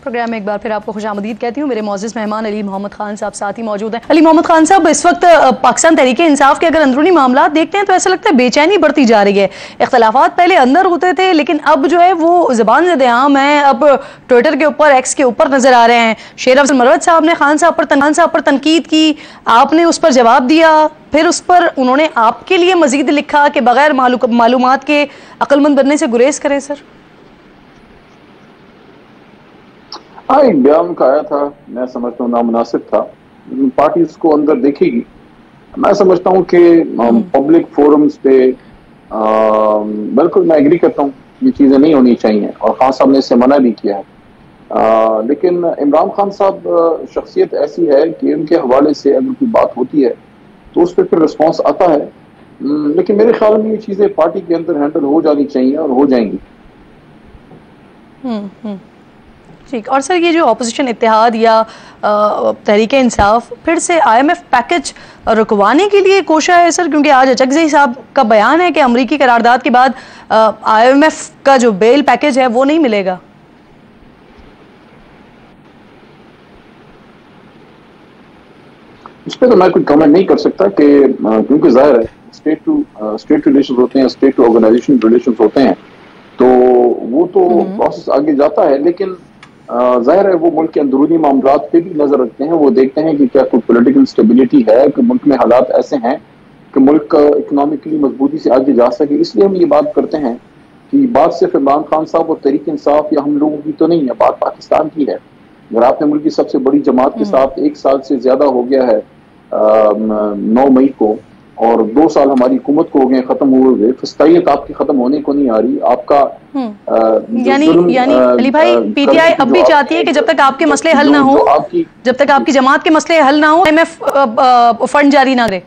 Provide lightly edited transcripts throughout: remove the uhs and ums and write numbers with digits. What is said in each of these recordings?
Programme में एक बार फिर आपको खुशामदीद कहती हूँ। मेरे मौजूद मेहमान अली मोहम्मद खान साहब साथ ही मौजूद हैं। अली मोहम्मद खान साहब, इस वक्त पाकिस्तान तहरीके इंसाफ के अगर अंदरूनी मामला देखते हैं तो ऐसा लगता है बेचैनी बढ़ती जा रही है। इख्तलाफात पहले अंदर होते थे लेकिन अब जो है वो ज़बान ज़द आम है, अब ट्विटर के ऊपर, एक्स के ऊपर नजर आ रहे हैं। शेर अफजल मरवत साहब ने खान साहब पर तनकीद की, आपने उस पर जवाब दिया, फिर उस पर उन्होंने आपके लिए मजीद लिखा कि बगैर मालूमात के अक्लमंद बनने से गुरेज करें। सर, हाँ, एक बयान का आया था, मैं समझता हूँ नामुनासिब था। पार्टी इसको अंदर देखेगी। मैं समझता हूँ कि पब्लिक फोरम्स पे बिल्कुल मैं एग्री करता हूँ, ये चीजें नहीं होनी चाहिए और खान साहब ने इससे मना भी किया है। लेकिन इमरान खान साहब शख्सियत ऐसी है कि उनके हवाले से अगर कोई बात होती है तो उस पर फिर रिस्पॉन्स आता है। लेकिन मेरे ख्याल में ये चीजें पार्टी के अंदर हैंडल हो जानी चाहिए और हो जाएंगी। ठीक। और सर, ये जो अपोजिशन इत्तेहाद या तहरीके इंसाफ फिर से IMF पैकेज रुकवाने के लिए कोशा है सर, क्योंकि आज अचकज़ई साहब का बयान है कि अमरीकी करारदाद के बाद IMF का जो बेल पैकेज है वो नहीं मिलेगा। इस पर तो मैं कोई कमेंट नहीं कर सकता कि क्योंकि जाहिर है स्टेट टू स्टेट रिलेशन होते हैं, स्टेट टू ऑर्गेनाइजेशन रिलेशन होते हैं, तो वो तो प्रोसेस आगे जाता है। लेकिन जाहिर है वो मुल्क के अंदरूनी मामलात पे भी नजर रखते हैं। वो देखते हैं कि क्या कोई पॉलिटिकल स्टेबिलिटी है, कि मुल्क में हालात ऐसे हैं कि मुल्क इकोनॉमिकली मजबूती से आगे जा सके। इसलिए हम ये बात करते हैं कि बात सिर्फ इमरान खान साहब और तहरीक इंसाफ या हम लोगों की तो नहीं है, बात पाकिस्तान की है। अगर आपने मुल्क की सबसे बड़ी जमात के साथ 1 साल से ज्यादा हो गया है 9 मई को, और 2 साल हमारी हुकूमत को हो गए खत्म हुए, फस्तायत आपकी खत्म होने को नहीं आ रही। आपका यानी अली भाई, PTI अब भी चाहती है कि जब तक आपके मसले हल ना हो, जब तक आपकी जमात के मसले हल ना हो, IMF फंड जारी ना करे।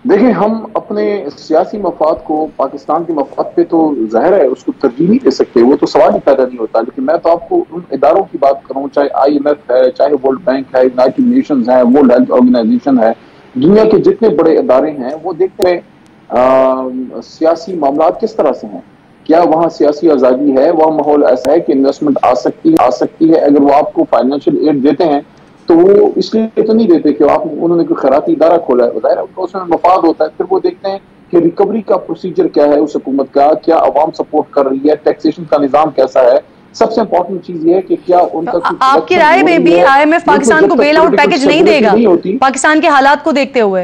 देखिए, हम अपने सियासी मफाद को पाकिस्तान के मफाद पे तो जाहिर है उसको तरजीह नहीं दे सकते, वो तो सवाल ही पैदा नहीं होता। लेकिन मैं तो आपको उन इदारों की बात कर रहा हूँ, चाहे IMF है, चाहे वर्ल्ड बैंक है, यूनाइटेड नेशंस है, वर्ल्ड हेल्थ ऑर्गेनाइजेशन है, दुनिया के जितने बड़े इदारे हैं वो देखते हैं सियासी मामला किस तरह से हैं। क्या वहाँ सियासी आज़ादी है, वहाँ माहौल ऐसा है कि इन्वेस्टमेंट आ सकती है। अगर वो आपको फाइनेंशियल एड देते हैं तो वो इसलिए तो नहीं देते कि आप उन्होंने कोई खैराती इदारा खोला है, बताया उनका उसमें मफाद होता है। फिर वो देखते हैं कि रिकवरी का प्रोसीजर क्या है उस हुकूमत का, क्या अवाम सपोर्ट कर रही है, टैक्सेशन का निजाम कैसा है। सबसे इंपॉर्टेंट चीज ये है कि क्या उनका आपकी राय में भी IMF पाकिस्तान को बेल आउट पैकेज नहीं देगा पाकिस्तान के हालात को देखते हुए?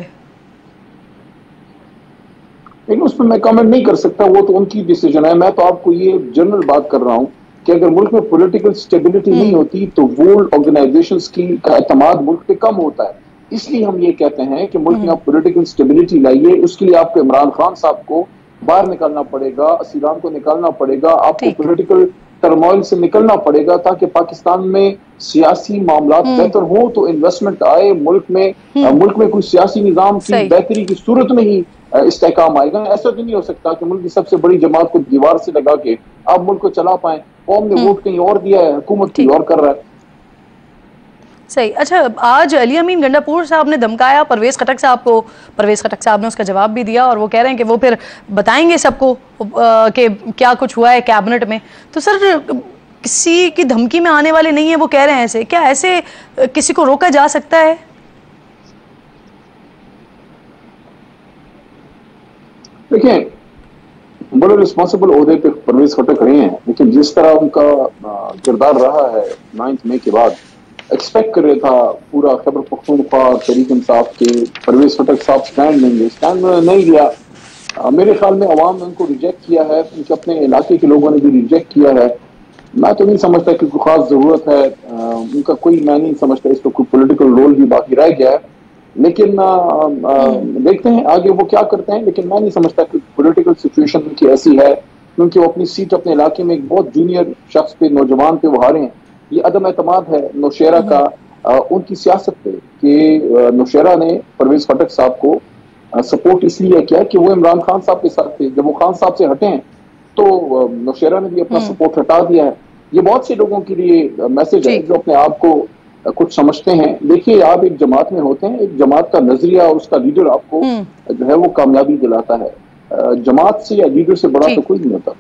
लेकिन उस पर मैं कमेंट नहीं कर सकता, वो तो उनकी डिसीजन है। मैं तो आपको ये जनरल बात कर रहा हूँ कि अगर मुल्क में पॉलिटिकल स्टेबिलिटी नहीं होती तो वर्ल्ड ऑर्गेनाइजेशंस का एतमाद मुल्क पे कम होता है। इसलिए हम ये कहते हैं कि मुल्क में आप पॉलिटिकल स्टेबिलिटी लाइए, उसके लिए आपको इमरान खान साहब को बाहर निकालना पड़ेगा, असीरान को निकालना पड़ेगा, आपको पॉलिटिकल टर्मोइल से निकलना पड़ेगा ताकि पाकिस्तान में सियासी मामला बेहतर हो, तो इन्वेस्टमेंट आए मुल्क में कोई सियासी निजाम की बेहतरी की सूरत में ही इस्तेहकाम आएगा। ऐसा तो नहीं हो सकता कि मुल्क की सबसे बड़ी जमात को दीवार से लगा के आप मुल्क को चला पाए। कौम ने वोट कहीं और दिया है, हुकूमत कहीं और कर रहा है। सही। अच्छा, आज अली अमीन गंडापुर साहब ने धमकाया परवेज खटक साहब को, परवेज खटक साहब ने उसका जवाब भी दिया और वो कह रहे हैं कि वो फिर बताएंगे सबको कि क्या कुछ हुआ है कैबिनेट में। तो सर, किसी की धमकी में आने वाले नहीं है, वो कह रहे हैं ऐसे, क्या ऐसे किसी को रोका जा सकता है? देखिए, बड़े रिस्पॉन्सिबल ओहदे पे परवेज खटक रहे हैं, लेकिन जिस तरह उनका किरदार रहा है 9 मई के बाद, एक्सपेक्ट कर रहा था पूरा खैबर पख्तूनख्वा तहरीक इंसाफ के परवेज खटक साहब स्टैंड लेंगे, स्टैंड नहीं लिया। मेरे ख्याल में अवाम ने उनको रिजेक्ट किया है, उनके अपने इलाके के लोगों ने भी रिजेक्ट किया है। मैं तो नहीं समझता कि कोई खास जरूरत है उनका, कोई मैं नहीं समझता इसको कोई पोलिटिकल रोल भी बाकी रह गया है। लेकिन देखते हैं आगे वो क्या करते हैं। लेकिन मैं नहीं समझता कि पॉलिटिकल सिचुएशन उनकी ऐसी है, क्योंकि वो अपनी सीट अपने इलाके में एक बहुत जूनियर शख्स पे, नौजवान पे वो हारे हैं। ये अदम एतमाद है नौशेरा का उनकी सियासत पे कि नौशेरा ने परवेज खटक साहब को सपोर्ट इसलिए किया कि वो इमरान खान साहब के साथ थे। जब वो खान साहब से हटे हैं तो नौशेरा ने भी अपना सपोर्ट हटा दिया है। ये बहुत से लोगों के लिए मैसेज है जो अपने आप को कुछ समझते हैं। देखिए, आप एक जमात में होते हैं, एक जमात का नजरिया और उसका लीडर आपको जो है वो कामयाबी दिलाता है। जमात से या लीडर से बड़ा तो कोई नहीं होता।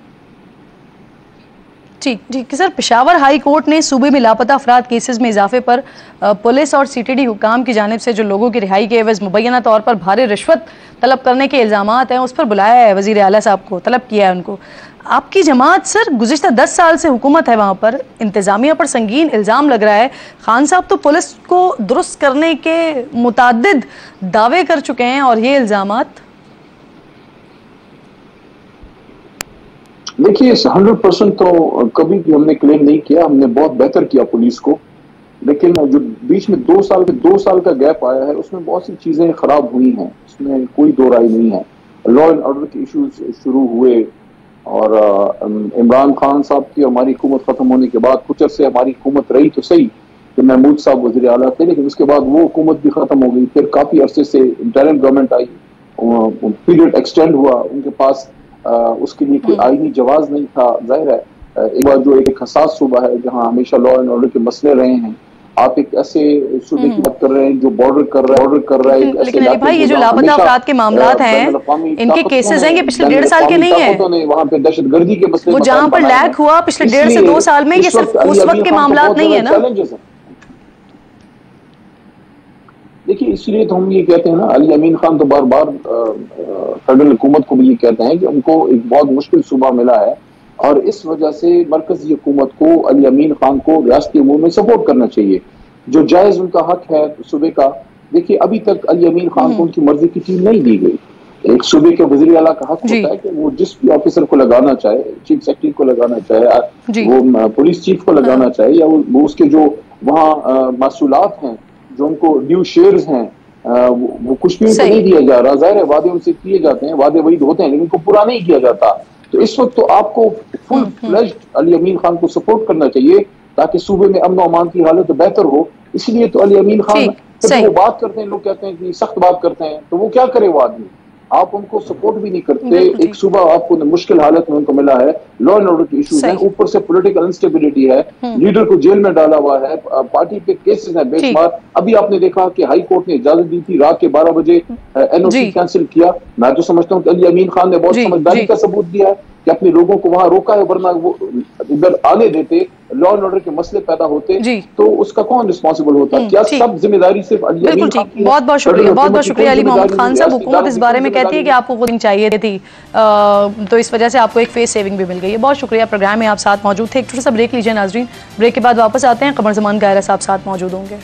जी सर, पेशावर हाई कोर्ट ने सूबे में लापता अफराद केसेस में इजाफे पर पुलिस और सीटीडी हुकाम की जानिब से जो लोगों की रिहाई के एवज मुबैना तौर पर भारी रिश्वत तलब करने के इल्जामात हैं, उस पर बुलाया है वजीर आला साहब को, तलब किया है उनको। आपकी जमात सर गुज़िश्ता 10 साल से हुकूमत है, वहाँ पर इंतज़ामिया पर संगीन इल्ज़ाम लग रहा है। खान साहब तो पुलिस को दुरुस्त करने के मुताद्दिद दावे कर चुके हैं, और ये इल्ज़ामात देखिए 100% तो कभी भी हमने क्लेम नहीं किया, हमने बहुत बेहतर किया पुलिस को, लेकिन जो बीच में 2 साल का गैप आया है उसमें बहुत सी चीजें खराब हुई हैं, उसमें कोई दो राय नहीं है। लॉ एंड ऑर्डर के इश्यूज शुरू हुए, और इमरान खान साहब की हमारी हुकूमत खत्म होने के बाद कुछ अरसे हमारी हुकूमत रही तो सही कि महमूद साहब वज़ीर आला थे, लेकिन उसके बाद वो हुकूमत भी खत्म हो गई। फिर काफी अरसे से इंटरिम गवर्नमेंट आई, पीरियड एक्सटेंड हुआ उनके पास, उसके लिए कोई आईनी जवाब नहीं था। जाहिर है एक बार जो एक हसास सूबा है जहां हमेशा लॉ एंड ऑर्डर के मसले रहे हैं, आप एक ऐसे सूबे की बात कर रहे हैं जो बॉर्डर कर रहा है लेकिन अली भाई, ये जो लापता अफराद के मामलात हैं, इनके केसेस हैं, ये पिछले 1.5 साल के नहीं है। वहाँ पे दहशतगर्दी के मसले, वो जहाँ पर लैक हुआ पिछले 1.5 से 2 साल में, ये सिर्फ उस वक्त के मामलात नहीं है ना। देखिए इसलिए तो हम ये कहते हैं ना, अली अमीन खान तो बार बार फेडरल हुकूमत को भी ये कहते हैं कि उनको एक बहुत मुश्किल सूबा मिला है, और इस वजह से मरकजी हुकूमत को अली अमीन खान को रियासती अमूर में सपोर्ट करना चाहिए, जो जायज उनका हक है सूबे का। देखिए अभी तक अली अमीन खान को उनकी मर्जी की टीम नहीं दी गई। एक सूबे के वज़ीर आला का हक होता है कि वो जिस भी ऑफिसर को लगाना चाहे, चीफ सेक्रेटरी को लगाना चाहे, वो पुलिस चीफ को लगाना चाहे, या वो उसके जो वहाँ मासूलात हैं, जो उनको ड्यू शेयर्स हैं, वो कुछ भी उनको नहीं दिया जा रहा। जाहिर है वादे उनसे किए जाते हैं, वादे वही होते हैं, लेकिन उनको पूरा नहीं किया जाता। तो इस वक्त तो आपको फुल फ्लेज्ड अली अमीन खान को सपोर्ट करना चाहिए ताकि सूबे में अमन और अमान की हालत बेहतर हो। इसलिए तो अली अमीन खान वो बात करते हैं, लोग कहते हैं कि सख्त बात करते हैं, तो वो क्या करे वो आदमी, आप उनको सपोर्ट भी नहीं करते। एक सूबा आपको मुश्किल हालत में उनको मिला है, लॉ एंड ऑर्डर की इश्यूज हैं, ऊपर से पॉलिटिकल इंस्टेबिलिटी है, लीडर को जेल में डाला हुआ है, पार्टी पे केसेस हैं बेशुमार। अभी आपने देखा कि हाई कोर्ट ने इजाजत दी थी रात के 12 बजे एनओसी कैंसिल किया। मैं तो समझता हूँ कि अली अमीन खान ने बहुत समझदारी का सबूत दिया है कि अपने लोगों को वहां रोका है, वरना वो इधर आने देते, लॉ एंड ऑर्डर के मसले पैदा होते तो उसका कौन रिस्पॉन्सिबल होता? क्या सब जिम्मेदारी सिर्फ अली अमीन खान की? बहुत बहुत शुक्रिया अली मोहम्मद खान साहब। हुकूमत इस बारे में कहती है कि आपको वोटिंग चाहिए थी, तो इस वजह से आपको एक फेस सेविंग भी मिल गई है। बहुत शुक्रिया, प्रोग्राम में आप साथ मौजूद थे। एक छोटा सा ब्रेक लीजिए नाजरीन, ब्रेक के बाद वापस आते हैं। कमर जमान कायरा साहब साथ मौजूद होंगे।